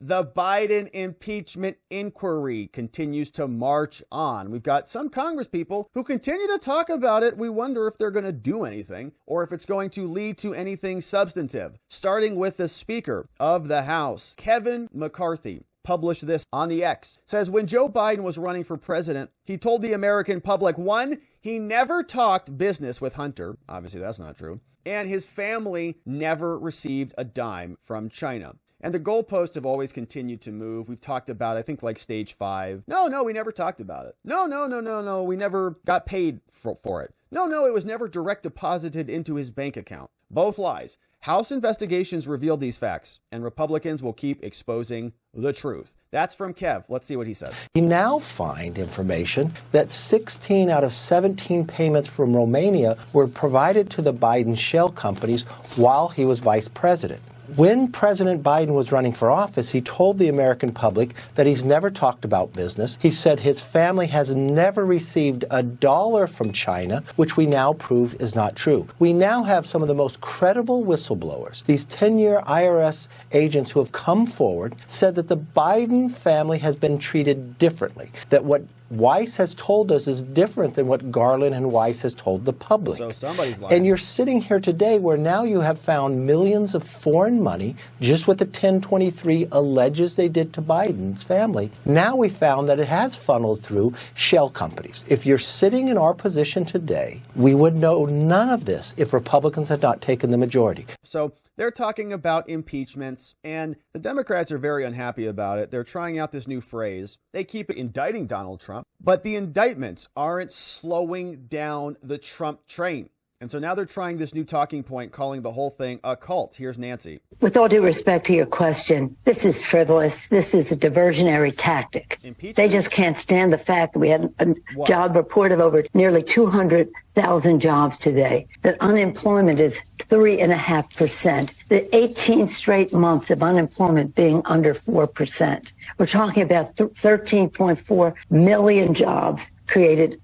The Biden impeachment inquiry continues to march on. We've got some congresspeople who continue to talk about it. We wonder if they're going to do anything or if it's going to lead to anything substantive. Starting with the Speaker of the House, Kevin McCarthy, published this on the X. Says when Joe Biden was running for president, he told the American public, one, he never talked business with Hunter. Obviously, that's not true. And his family never received a dime from China. And the goalposts have always continued to move. We've talked about, I think, like stage 5. No, we never talked about it. No, we never got paid for it. No, it was never direct deposited into his bank account. Both lies. House investigations revealed these facts, and Republicans will keep exposing the truth. That's from Kev. Let's see what he says. We now find information that 16 out of 17 payments from Romania were provided to the Biden shell companies while he was vice president. When President Biden was running for office, he told the American public that he's never talked about business. He said his family has never received a dollar from China, which we now prove is not true. We now have some of the most credible whistleblowers. These 10-year IRS agents who have come forward said that the Biden family has been treated differently, that what Weiss has told us is different than what Garland and Weiss has told the public. So somebody's lying. And you're sitting here today where now you have found millions of foreign money, just what the 1023 alleges they did to Biden's family. Now we found that it has funneled through shell companies. If you're sitting in our position today, we would know none of this if Republicans had not taken the majority. So they're talking about impeachments, and the Democrats are very unhappy about it. They're trying out this new phrase. They keep indicting Donald Trump, but the indictments aren't slowing down the Trump train. And so now they're trying this new talking point, calling the whole thing a cult. Here's Nancy. With all due respect to your question, this is frivolous. This is a diversionary tactic. They just can't stand the fact that we had a job report of over nearly 200,000 jobs today, that unemployment is 3.5%, the 18 straight months of unemployment being under 4%. We're talking about 13.4 million jobs created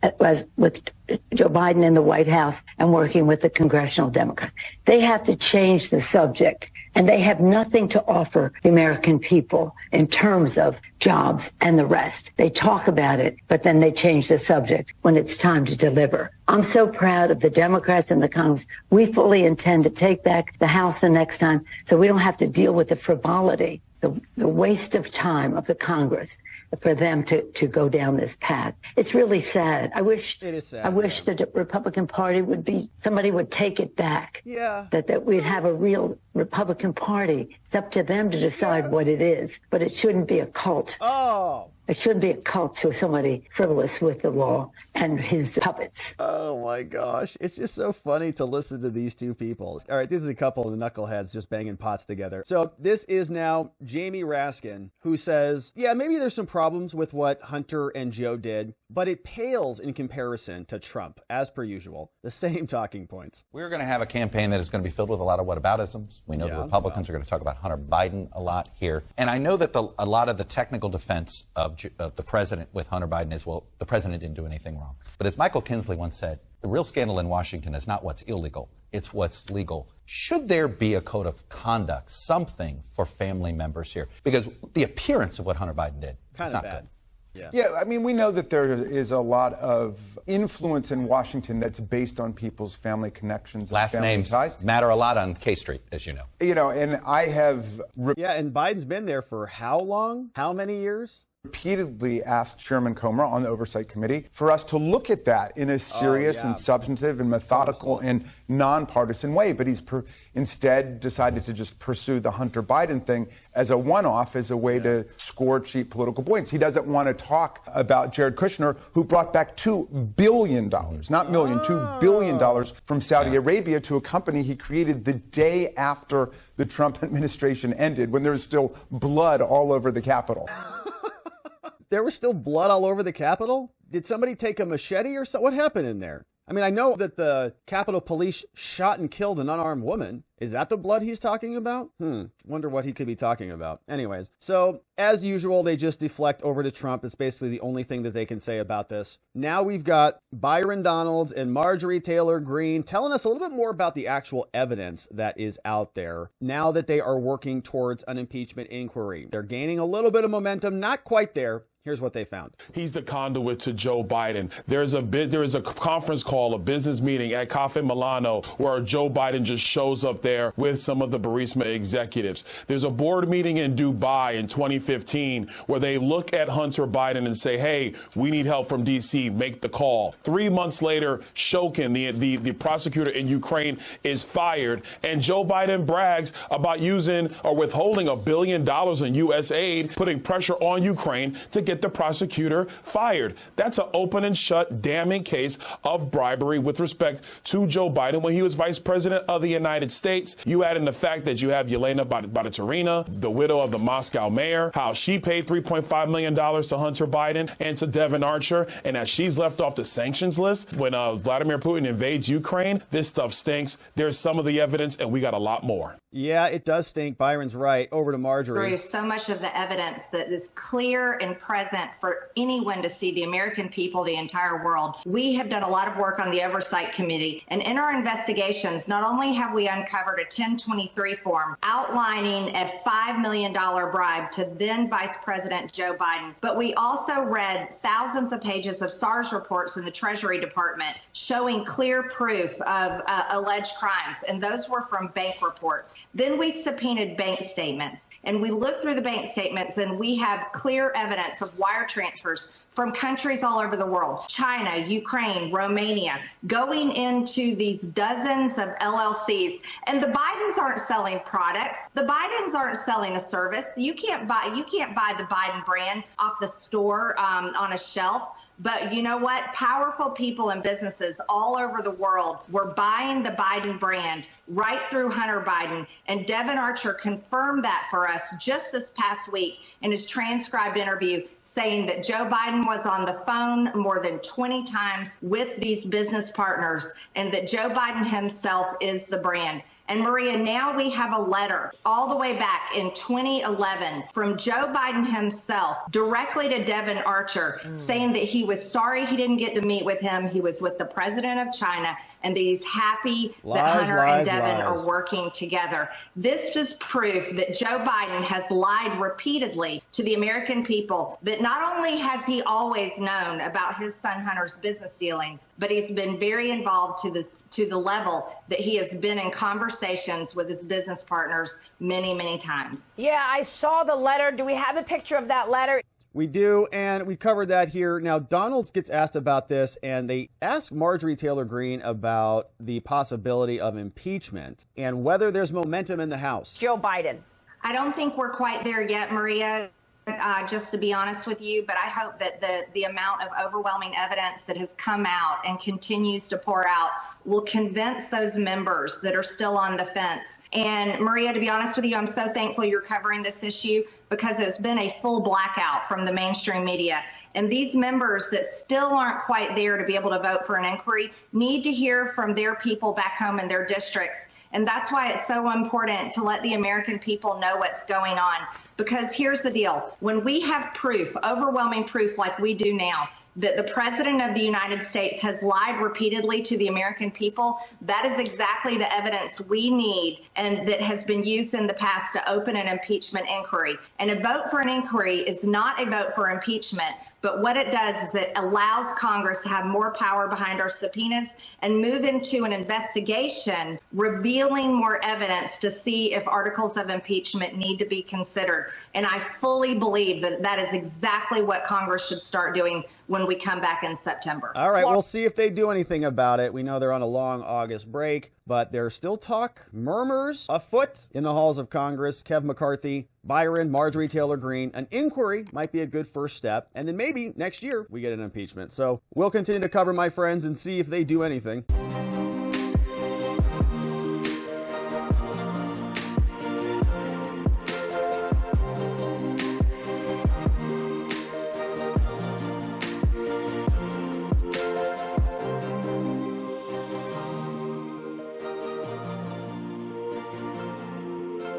with Joe Biden in the White House and working with the congressional Democrats. They have to change the subject, and they have nothing to offer the American people in terms of jobs and the rest. They talk about it, but then they change the subject when it's time to deliver. I'm so proud of the Democrats and the Congress. We fully intend to take back the House the next time so we don't have to deal with the frivolity, the waste of time of the Congress for them to go down this path. It's really sad. I wish the Republican Party somebody would take it back. Yeah. That we'd have a real Republican Party. It's up to them to decide what it is, but it shouldn't be a cult. Oh. It shouldn't be a cult to somebody frivolous with the law and his puppets. Oh, my gosh. It's just so funny to listen to these two people. All right, this is a couple of knuckleheads just banging pots together. So this is now Jamie Raskin, who says, yeah, maybe there's some problems with what Hunter and Joe did, but it pales in comparison to Trump, as per usual. The same talking points. We're going to have a campaign that is going to be filled with a lot of whataboutisms. We know the Republicans are going to talk about Hunter Biden a lot here. And I know that a lot of the technical defense of the president with Hunter Biden is, well, the president didn't do anything wrong. But as Michael Kinsley once said, the real scandal in Washington is not what's illegal, it's what's legal. Should there be a code of conduct, something for family members here? Because the appearance of what Hunter Biden did is not bad. good. Yeah, I mean, we know that there is a lot of influence in Washington that's based on people's family connections. Last and family names ties. matter a lot on K Street, as you know. You know, and I have... and Biden's been there for how long? How many years? Repeatedly asked Chairman Comer on the Oversight Committee for us to look at that in a serious and substantive and methodical and nonpartisan way. But he's instead decided to just pursue the Hunter Biden thing as a one-off, as a way to score cheap political points. He doesn't want to talk about Jared Kushner, who brought back $2 billion, not million, $2 billion from Saudi Arabia to a company he created the day after the Trump administration ended, when there was still blood all over the Capitol. There was still blood all over the Capitol? Did somebody take a machete or something? What happened in there? I mean, I know that the Capitol Police shot and killed an unarmed woman. Is that the blood he's talking about? Wonder what he could be talking about. Anyways, so as usual, they just deflect over to Trump. It's basically the only thing that they can say about this. Now we've got Byron Donalds and Marjorie Taylor Greene telling us a little bit more about the actual evidence that is out there now that they are working towards an impeachment inquiry. They're gaining a little bit of momentum, not quite there. Here's what they found. He's the conduit to Joe Biden. There is a conference call, a business meeting at Cafe Milano where Joe Biden just shows up there with some of the Burisma executives. There's a board meeting in Dubai in 2015 where they look at Hunter Biden and say, hey, we need help from D.C., make the call. 3 months later, Shokin, the prosecutor in Ukraine, is fired, and Joe Biden brags about using or withholding $1 billion in U.S. aid, putting pressure on Ukraine to get the prosecutor fired. That's an open and shut damning case of bribery with respect to Joe Biden when he was vice president of the United States. You add in the fact that you have Yelena Bataturina, the widow of the Moscow mayor, how she paid $3.5 million to Hunter Biden and to Devin Archer, and as she's left off the sanctions list when Vladimir Putin invades Ukraine. This stuff stinks. There's some of the evidence, and we got a lot more. Yeah, it does stink. Byron's right. Over to Marjorie. There's so much of the evidence that is clear and present for anyone to see, the American people, the entire world. We have done a lot of work on the Oversight Committee, and in our investigations, not only have we uncovered a 1023 form outlining a $5 million bribe to then Vice President Joe Biden, but we also read thousands of pages of SARS reports in the Treasury Department showing clear proof of alleged crimes, and those were from bank reports. Then we subpoenaed bank statements, and we looked through the bank statements, and we have clear evidence of wire transfers from countries all over the world, China, Ukraine, Romania, going into these dozens of LLCs. And the Bidens aren't selling products. The Bidens aren't selling a service. You can't buy the Biden brand off the store on a shelf. But you know what? Powerful people and businesses all over the world were buying the Biden brand right through Hunter Biden. And Devin Archer confirmed that for us just this past week in his transcribed interview, saying that Joe Biden was on the phone more than 20 times with these business partners and that Joe Biden himself is the brand. And Maria, now we have a letter all the way back in 2011 from Joe Biden himself directly to Devin Archer saying that he was sorry he didn't get to meet with him. He was with the president of China and that he's happy that Hunter and Devin are working together. This is proof that Joe Biden has lied repeatedly to the American people, that not only has he always known about his son Hunter's business dealings, but he's been very involved to the level that he has been in conversations with his business partners many, many times. Yeah, I saw the letter. Do we have a picture of that letter? We do, and we covered that here. Now, Donalds gets asked about this, and they ask Marjorie Taylor Greene about the possibility of impeachment and whether there's momentum in the House. Joe Biden. I don't think we're quite there yet, Maria. Just to be honest with you, but I hope that the amount of overwhelming evidence that has come out and continues to pour out will convince those members that are still on the fence. And Maria, to be honest with you, I'm so thankful you're covering this issue because it's been a full blackout from the mainstream media. And these members that still aren't quite there to be able to vote for an inquiry need to hear from their people back home in their districts. And that's why it's so important to let the American people know what's going on. Because here's the deal. When we have proof, overwhelming proof like we do now, that the president of the United States has lied repeatedly to the American people, that is exactly the evidence we need and that has been used in the past to open an impeachment inquiry. And a vote for an inquiry is not a vote for impeachment. But what it does is it allows Congress to have more power behind our subpoenas and move into an investigation revealing more evidence to see if articles of impeachment need to be considered. And I fully believe that that is exactly what Congress should start doing when we come back in September. All right, we'll see if they do anything about it. We know they're on a long August break, but there's still talk, murmurs afoot in the halls of Congress. Kevin McCarthy, Byron, Marjorie Taylor Greene, an inquiry might be a good first step. And then maybe next year we get an impeachment. So we'll continue to cover, my friends, and see if they do anything.